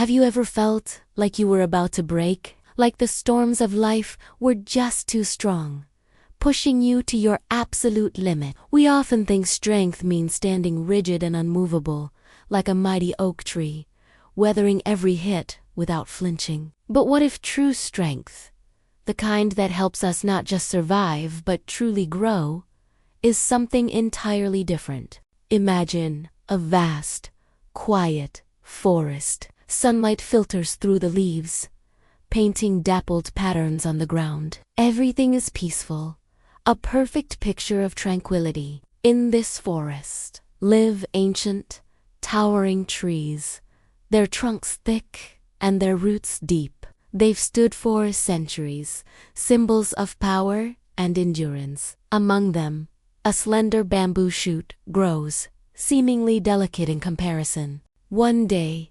Have you ever felt like you were about to break? Like the storms of life were just too strong, pushing you to your absolute limit? We often think strength means standing rigid and unmovable, like a mighty oak tree, weathering every hit without flinching. But what if true strength, the kind that helps us not just survive but truly grow, is something entirely different? Imagine a vast, quiet forest. Sunlight filters through the leaves, painting dappled patterns on the ground. Everything is peaceful, a perfect picture of tranquility. In this forest live ancient, towering trees, their trunks thick and their roots deep. They've stood for centuries, symbols of power and endurance. Among them, a slender bamboo shoot grows, seemingly delicate in comparison. One day,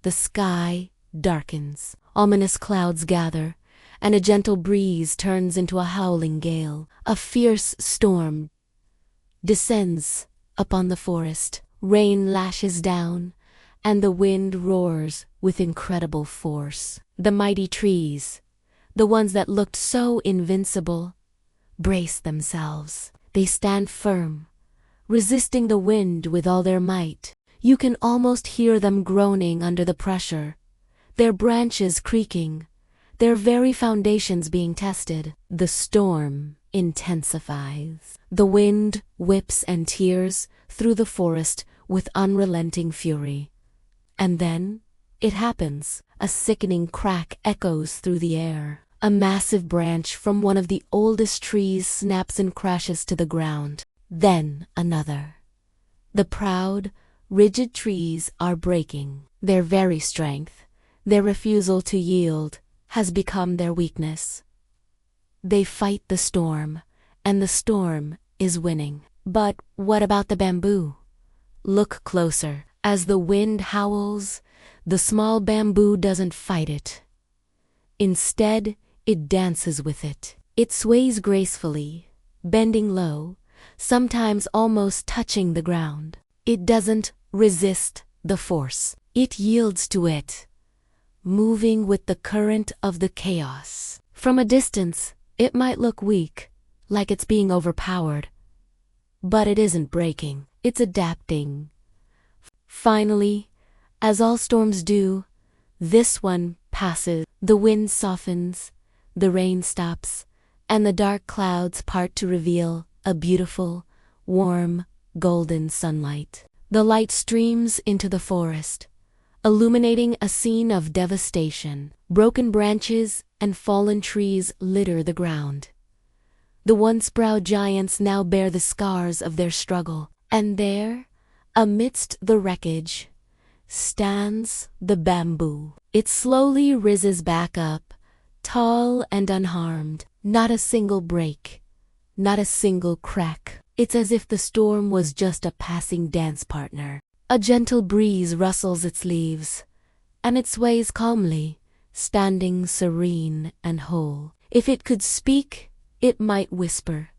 the sky darkens, ominous clouds gather, and a gentle breeze turns into a howling gale. A fierce storm descends upon the forest. Rain lashes down, and the wind roars with incredible force. The mighty trees, the ones that looked so invincible, brace themselves. They stand firm, resisting the wind with all their might. You can almost hear them groaning under the pressure, their branches creaking, their very foundations being tested. The storm intensifies. The wind whips and tears through the forest with unrelenting fury. And then it happens. A sickening crack echoes through the air. A massive branch from one of the oldest trees snaps and crashes to the ground. Then another. The proud, rigid trees are breaking. Their very strength, their refusal to yield, has become their weakness. They fight the storm, and the storm is winning. But what about the bamboo? Look closer. As the wind howls, the small bamboo doesn't fight it. Instead, it dances with it. It sways gracefully, bending low, sometimes almost touching the ground. It doesn't resist the force. It yields to it, moving with the current of the chaos. From a distance, it might look weak, like it's being overpowered. But it isn't breaking. It's adapting. Finally, as all storms do, this one passes. The wind softens, the rain stops, and the dark clouds part to reveal a beautiful, warm, golden sunlight. The light streams into the forest, illuminating a scene of devastation. Broken branches and fallen trees litter the ground. The once proud giants now bear the scars of their struggle. And there, amidst the wreckage, stands the bamboo. It slowly rises back up, tall and unharmed. Not a single break, not a single crack. It's as if the storm was just a passing dance partner. A gentle breeze rustles its leaves, and it sways calmly, standing serene and whole. If it could speak, it might whisper,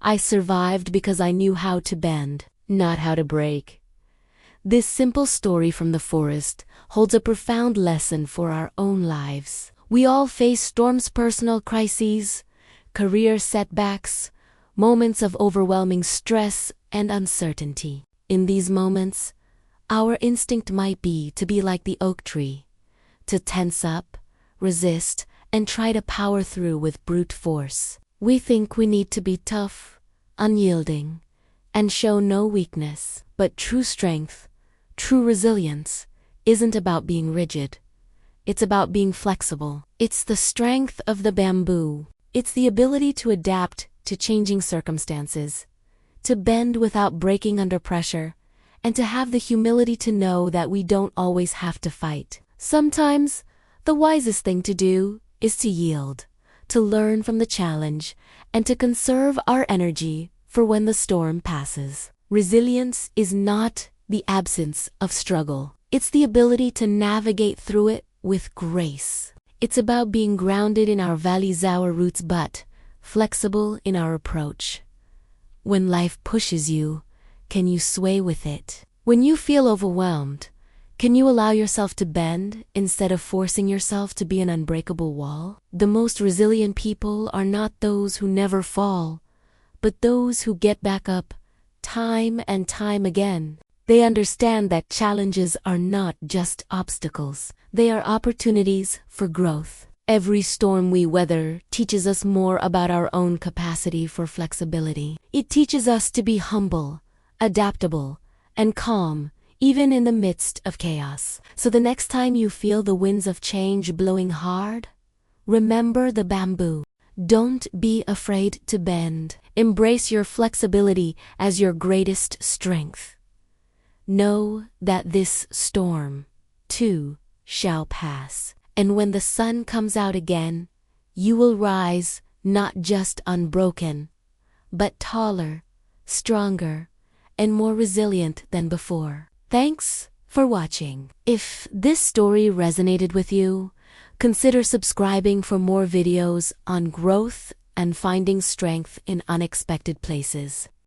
"I survived because I knew how to bend, not how to break." This simple story from the forest holds a profound lesson for our own lives. We all face storms, personal crises, career setbacks, moments of overwhelming stress and uncertainty. In these moments, our instinct might be to be like the oak tree, to tense up, resist, and try to power through with brute force. We think we need to be tough, unyielding, and show no weakness. But true strength, true resilience, isn't about being rigid. It's about being flexible. It's the strength of the bamboo. It's the ability to adapt to changing circumstances, to bend without breaking under pressure, and to have the humility to know that we don't always have to fight. Sometimes, the wisest thing to do is to yield, to learn from the challenge, and to conserve our energy for when the storm passes. Resilience is not the absence of struggle. It's the ability to navigate through it with grace. It's about being grounded in our values, our roots, but flexible in our approach. When life pushes you, can you sway with it? When you feel overwhelmed, Can you allow yourself to bend instead of forcing yourself to be an unbreakable wall? The most resilient people are not those who never fall, but those who get back up time and time again. They understand that challenges are not just obstacles. They are opportunities for growth. Every storm we weather teaches us more about our own capacity for flexibility. It teaches us to be humble, adaptable, and calm, even in the midst of chaos. So the next time you feel the winds of change blowing hard, remember the bamboo. Don't be afraid to bend. Embrace your flexibility as your greatest strength. Know that this storm, too, shall pass. And when the sun comes out again, you will rise not just unbroken, but taller, stronger, and more resilient than before. Thanks for watching. If this story resonated with you, consider subscribing for more videos on growth and finding strength in unexpected places.